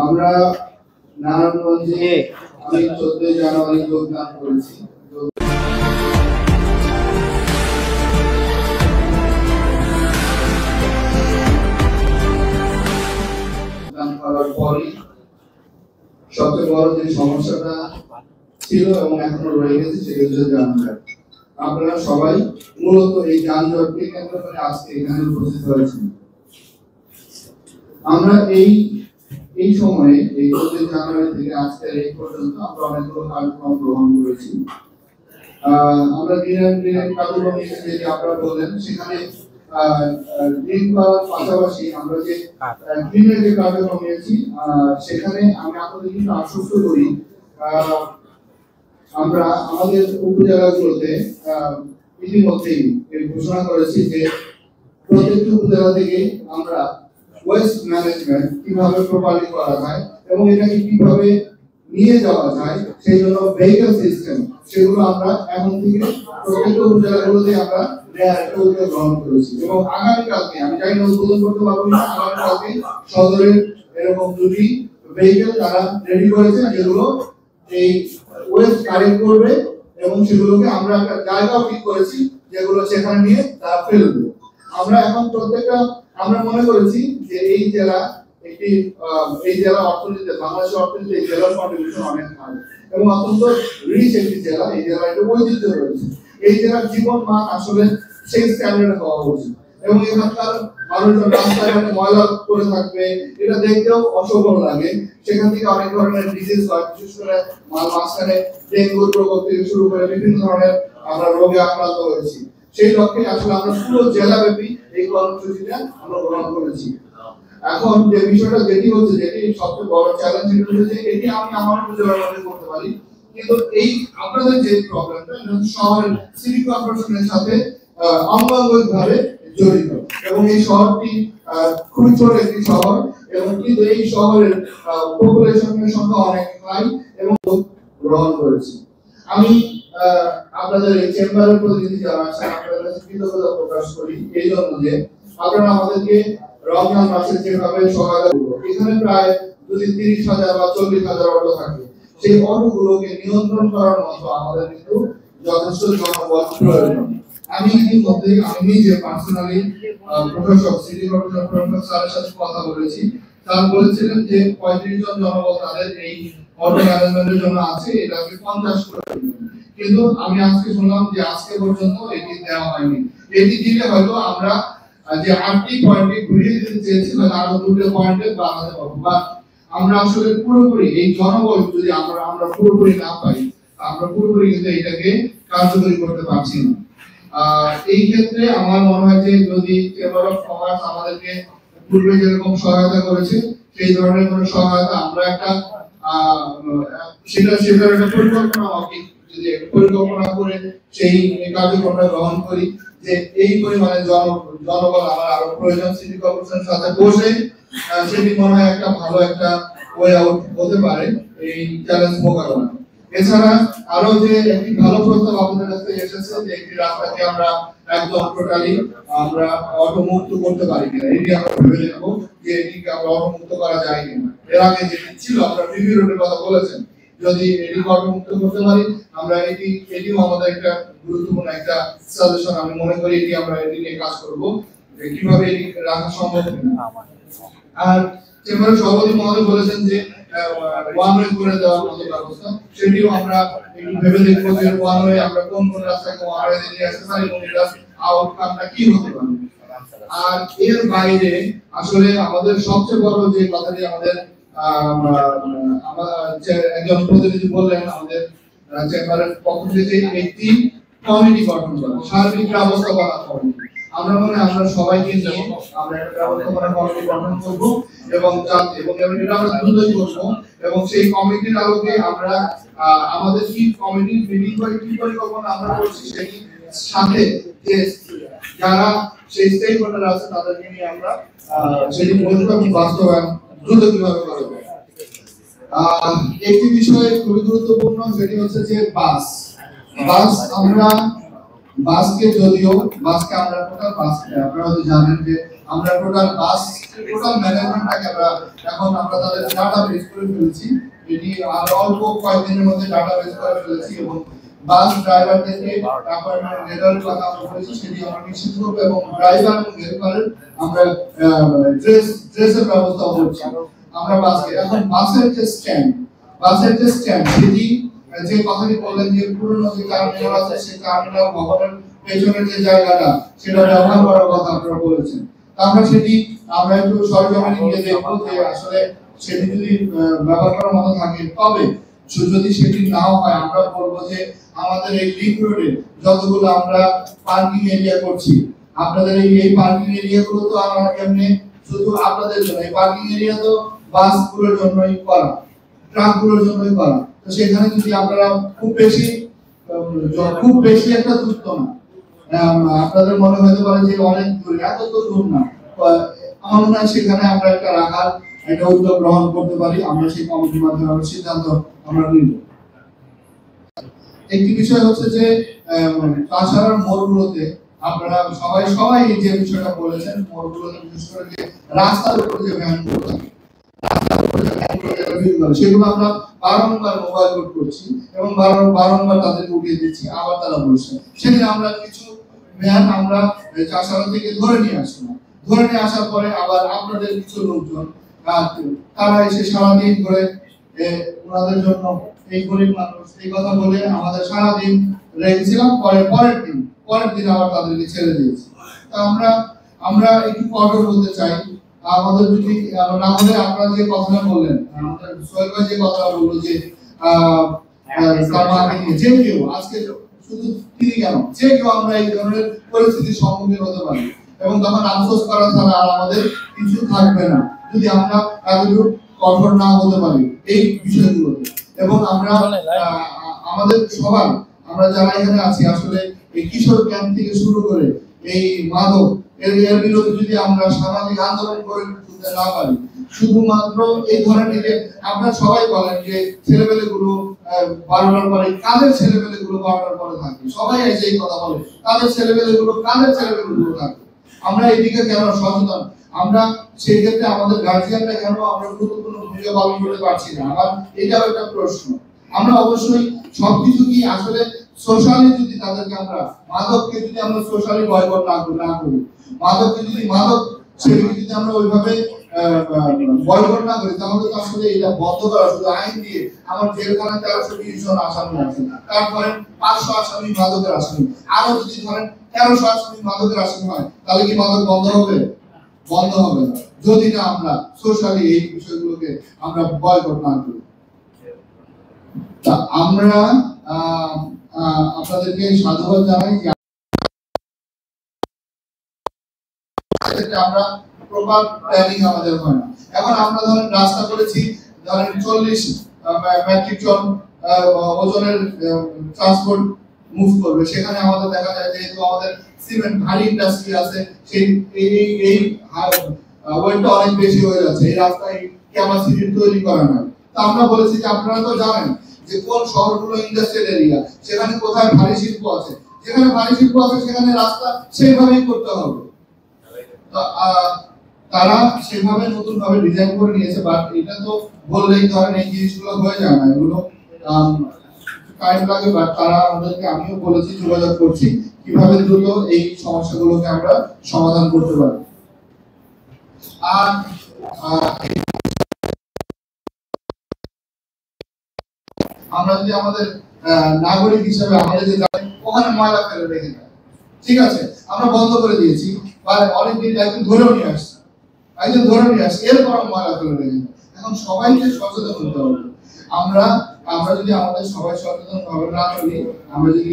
আমরা নারায়ণগঞ্জে আমি 14 জানুয়ারি যোগদান করেছি। করার পরই সবচেয়ে বড় যে সমস্যাটা ছিল এবং এখনো রয়ে গেছে সেটা হচ্ছে যানজট। আপনারা সবাই মূলত এই যানজটকে কেন্দ্র করে আজকে এখানে উপস্থিত হয়েছেন। আমরা এই সময়ে এই 14 জানুয়ারি থেকে আজকের এই পর্যন্ত আমরা অনেকগুলো কার্যক্রম গ্রহণ করেছি। আমরা দিনের কার্যক্রম হিসেবে যে আপনারা বললেন সেখানে গ্রিন করার পাশাপাশি আমরা যে গ্রিনের যে কার্যক্রম নিয়েছি সেখানে আমি আপনাদের কিন্তু আশ্বস্ত করি আমরা আমাদের উপজেলাগুলোতে ইতিমধ্যেই ঘোষণা করেছি যে প্রত্যেকটি উপজেলা থেকে আমরা ওয়েস্ট ম্যানেজমেন্ট কিভাবে প্রপারলি করা যায় এবং এটাকে কিভাবে নিয়ে যাওয়া যায় সেই জন্য ভেহিকল সিস্টেম সেগুলো আমরা এখন থেকে প্রত্যেকটা উপজেলাগুলোতে আমরা একটা উদ্যোগ গ্রহণ করেছি এবং আগামীকালকে আমি জানি না উদ্বোধন করতে পারবো না, আগামীকালকে সদরের এরকম 2টি ভেহিকল তারা রেডি করেছে যেগুলো এই ওয়েস্ট কালেক্ট করবে এবং সেগুলোকে আমরা একটা জায়গা ঠিক করেছি যেগুলো সেখানে নিয়ে তারা ফেলবে। আমরা এখন প্রত্যেকটা আমরা মনে করেছি যে এই জেলা অর্থনীতিতে বাংলাদেশের অর্থনীতিতে এই জেলার কন্ট্রিবিউশন অনেক ভালো এবং অত্যন্ত রিচ একটি জেলা। এই জেলার একটা ঐতিহ্য রয়েছে। এই জেলার জীবন মান আসলে সেই স্ট্যান্ডার্ডে হওয়া উচিত এবং এখানকার মানুষজন রাস্তাঘাটে ময়লা করে থাকবে, এটা দেখতেও অশোভন লাগে। সেখান থেকে অনেক ধরনের ডিজিজ হয়, বিশেষ করে মাঝখানে ডেঙ্গুর প্রকোপ থেকে শুরু করে বিভিন্ন ধরনের আমরা রোগে আক্রান্ত হয়েছি। সেই লক্ষ্যে আসলে আমরা পুরো জেলাব্যাপী এই কর্মসূচিটা আমরা গ্রহণ করেছি। এখন যে বিষয়টা যেটি সবচেয়ে বড় চ্যালেঞ্জ হচ্ছে এটি আমি আমার উপজেলার মধ্যে করতে পারি, কিন্তু এই আপনাদের যে প্রবলেমটা শহরের সিটি কর্পোরেশনের সাথে অঙ্গাঙ্গিকভাবে জড়িত এবং এই শহরটি খুবই ছোট একটি শহর এবং কিন্তু এই শহরের পপুলেশনের সংখ্যা অনেক হাই এবং গ্রহণ করেছি। আমি আপনাদের এই চেম্বারের প্রতিনিধি যারা আছেন আপনাদের কাছে কৃতজ্ঞতা প্রকাশ করি এই জন্য যে আপনারা আমাদেরকে রমজান মাসে যেভাবে সহায়তা করবো, এখানে প্রায় যদি 30,000 বা 40,000 অটো থাকে, সেই অটোগুলোকে নিয়ন্ত্রণ করার মতো আমাদের কিন্তু যথেষ্ট জনবল প্রয়োজন। আমি নিজে পার্সোনালি প্রফেসর সিটি প্রফেসর স্যারের সাথে কথা বলেছি। তারা বলেছিলেন যে 35 জন জনবল তাদের এই অটো ম্যানেজমেন্টের জন্য আছে, এটাকে 50 করে দিবেন। কিন্তু আমি আজকে শুনলাম যে আজকে পর্যন্ত এটি দেওয়া হয়নি। এটি দিলে হয়তো আমরা যে 8টি পয়েন্টে ঘুরিয়ে দিতে চেয়েছিলাম আরো 2টি পয়েন্টে বাড়াতে পারবো, বা আমরা আসলে পুরোপুরি এই জনবল যদি আমরা পুরোপুরি না পাই আমরা পুরোপুরি কিন্তু এটাকে কার্যকরী করতে পারছি না। এই ক্ষেত্রে আমার মনে হয় যে যদি চেম্বার অফ কমার্স আমাদেরকে পূর্বে যেরকম সহায়তা করেছে সেই ধরনের কোনো সহায়তা আমরা একটা সেটার একটা পরিকল্পনা করে সেই কার্যক্রমটা গ্রহণ করি যে এই পরিমাণে জনবল আমার আরো প্রয়োজন সিটি কর্পোরেশনের সাথে বসে সেটি মনে হয় একটা ভালো একটা ওয়ে আউট হতে পারে এই চ্যালেঞ্জ মোকাবেলা। এছাড়া আরো যে একটি ভালো প্রস্তাব আপনাদের কাছে এসেছে যে একটি রাস্তাকে আমরা একদম টোটালি আমরা অটো মুক্ত করতে পারি কিনা, এটি আমরা ভেবে দেখব যে এটিকে আমরা অটো মুক্ত করা যায় কিনা। এর আগে যেটি ছিল আমরা বিবি রোডের কথা বলেছেন, যদি এটি অটো মুক্ত করতে পারি আমরা এটিও আমাদের একটা গুরুত্বপূর্ণ একটা সাজেশন। আমি মনে করি আমরা এটি নিয়ে কাজ করব যে কিভাবে এটি রাখা সম্ভব কিনা। আর চেম্বারের সভাপতি মহোদয় বলেছেন যে ওয়ান ওয়ে করে দেওয়ার মতো ব্যবস্থা, সেটিও আমরা একটু ভেবে দেখবো যে ওয়ান ওয়ে আমরা কোন রাস্তাকে ওয়ান ওয়ে নিয়ে আসতে পারি এবং এটার আউটকামটা কি হতে পারে। আর এর বাইরে আসলে আমাদের সবচেয়ে বড় যে কথাটি আমাদের একজন প্রতিনিধি বললেন আমাদের চেম্বারের পক্ষ থেকে একটি কমিটি গঠন করা, সার্বিক ব্যবস্থাপনা কমিটি। আমরা সবাই কিন্তু আমরা একটা ব্যবস্থাপনা কমিটি গঠন করব এবং এটা আমরা দ্রুতই করব এবং সেই কমিটির আলোকে আমরা আমাদের কি কমিটির মিটিং করে কি পরিকল্পনা আমরা করছি সেই সাথে যে যারা সেই স্টেক হোল্ডার আছে তাদেরকে নিয়ে আমরা সেটি বলবো এবং বাস্তবায়ন দ্রুত কিভাবে করব। একটি বিষয় খুবই গুরুত্বপূর্ণ সেটি হচ্ছে যে আমরা বাসকে আমরা টোটাল বাস আপনারা তো জানেন যে আমরা টোটাল বাস টোটাল ম্যানেজমেন্টটাকে আমরা তাদের ডাটাবেস করে ফেলেছি। এটি আর অল্প কয়েকদিনের মধ্যে ডাটাবেস করে ফেলেছি এবং বাস ড্রাইভারদেরকে অ্যাপয়েন্টমেন্ট লেটার লেখা করেছি, সেটি আমরা নিশ্চিত করব এবং ড্রাইভার এবং হেল্পারের আমরা ড্রেসের ব্যবস্থা করছি। আমরা বাসে এখন বাসের যে স্ট্যান্ড সেটি যে কথাটি বললেন যে পুরনো যে টার্মিনাল আছে সেই টার্মিনাল ভবনের পেছনের যে জায়গাটা সেটা ব্যবহার করার কথা আপনারা বলেছেন। আমরা একটু সরজমিনে গিয়ে দেখবো যে আসলে সেটি যদি ব্যবহার করার মতো থাকে, তবে যদি সেটি নাও হয় আমরা বলবো যে আমাদের এই লিংক রোডে যতগুলো আমরা পার্কিং এরিয়া করছি, আপনাদের এই পার্কিং এরিয়া গুলো তো আমরা এমনি শুধু আপনাদের জন্য, এই পার্কিং এরিয়া তো বাসগুলোর জন্যই করা, ট্রাকগুলোর জন্যই করা। তো সেখানে যদি আপনারা খুব বেশি একটা দূর না, আপনাদের মনে হতে পারে যে অনেক দূর, এত তো দূর না, আমার মনে হয় সেখানে আমরা একটা উদ্যোগ গ্রহণ করতে পারি। আমরা সেই কমিটির মাধ্যমে সিদ্ধান্ত আমরা নিব। একটি বিষয় হচ্ছে যে তাছাড়া মোড়গুলোতে আপনারা সবাই যে বিষয়টা বলেছেন, মোড়গুলোতে বিশেষ করে যে রাস্তার উপর যে ভ্যানগুলো থাকে, সেগুলো আমরা বারংবার মোবাইল কোড করছি এবং বারংবার তাদেরকে উঠিয়ে দিচ্ছি, আবার তারা বলছে। সেদিন আমরা কিছু ভ্যান আমরা চাষারা থেকে ধরে নিয়ে আসলাম, ধরে নিয়ে আসার পরে আবার আপনাদের কিছু লোকজন তারা এসে সারাদিন ধরে ওনাদের জন্য এই গরিব মানুষ এই কথা বলে আমাদের সারাদিন রেখেছিলাম, পরের দিন আবার তাদেরকে ছেড়ে দিয়েছি। তা আমরা একটু কঠোর হতে চাই। আমাদের যদি না হলে আপনারা যে কথাটা বললেন, আমাদের সোহেল ভাই যে কথাটা বললো যে যে কেউ আজকে শুধু তিনি কেন, যে কেউ আমরা এই ধরনের পরিস্থিতির সম্মুখীন হতে পারি এবং তখন আফসোস করা ছাড়া আর আমাদের কিছু থাকবে না যদি আমরা এতটুকু কঠোর না হতে পারি এই বিষয়গুলোতে। এবং আমাদের সবার আমরা যারা এখানে আছি আসলে এই কিশোর ক্যাম্প থেকে শুরু করে এই মাদক এর বিরুদ্ধে যদি আমরা সামাজিক আন্দোলন করে তুলতে না পারি, শুধুমাত্র এই ধরনের যে আপনারা সবাই বলেন যে ছেলেমেয়েগুলো 12টার পরে, কাদের ছেলেমেয়েগুলো 12টার পরে থাকে, সবাই এসে এই কথা বলে কাদের ছেলেমেয়েগুলো থাকে। আমরা এদিকে কেন সচেতন, আমরা সেই ক্ষেত্রে আমাদের গার্জিয়ানরা কেন আমরা গুরুত্বপূর্ণ ভূমিকা পালন করতে পারছি না, আমার এটাও একটা প্রশ্ন। আমরা অবশ্যই সবকিছু কি আসলে সোশ্যালি যদি তাদেরকে আমরা মাদককে যদি আমরা সোশ্যালি বয়কট না করি, মাদককে যদি সেটাকে যদি আমরা ওইভাবে বয়কট না করি, তাহলে তো আসলে এটা বন্ধ করা শুধু আইন দিয়ে আমার জেলখানাতে 1320 জন আসামি আছে, তারপরে 500 আসামি মাদকের আসামি, আরো যদি ধরেন 1300 আসামি মাদকের আসামি হয়, তাহলে কি মাদক বন্ধ হবে? বন্ধ হবে না যদি না আমরা সোশ্যালি এই বিষয়গুলোকে আমরা বয়কট না করি। তা আমরা আপনাদেরকে সাধুবাদ জানাই যে আমরা প্রপার প্ল্যানিং আমাদের হয় না। এখন আমরা ধরেন রাস্তা করেছি, ধরেন 40 মেট্রিক টন ওজনের ট্রান্সপোর্ট মুভ করবে, সেখানে আমাদের দেখা যায় যেহেতু আমাদের সিমেন্ট ভারী ইন্ডাস্ট্রি আছে, সেই এই ওয়েটটা অনেক বেশি হয়ে যাচ্ছে, এই রাস্তায় ক্যাপাসিটি তৈরি করা নাই। তা আমরা বলেছি যে আপনারা তো জানেন যে কোন শহরগুলো ইন্ডাস্ট্রিয়াল এরিয়া, সেখানে কোথায় ভারী শিল্প আছে, যেখানে ভারী শিল্প আছে সেখানে রাস্তা সেইভাবেই করতে হবে। তারা সেভাবে নতুন ভাবে ডিজাইন করে নিয়েছে, বাট এটা তো বললেই ধরেন এই জিনিসগুলো হয়ে যায় না, এগুলো টাইম লাগে। বাট তারা আমাদেরকে, আমিও বলেছি, যোগাযোগ করছি কিভাবে দ্রুত এই সমস্যাগুলোকে আমরা সমাধান করতে পারি। আর আমরা যদি আমাদের নাগরিক হিসেবে আমাদের যে ওখানে ময়লা ফেলে রেখে যায়, ঠিক আছে, আমরা বন্ধ করে দিয়েছি, বা অনেকদিন একদিন ধরেও নিয়ে আসছি, এরপর ময়লা ফেলে রেখে যায়। এখন সবাইকে সচেতন হতে হবে। আমরা যদি আমাদের সবাই সচেতন ভাবে না চলি, আমরা যদি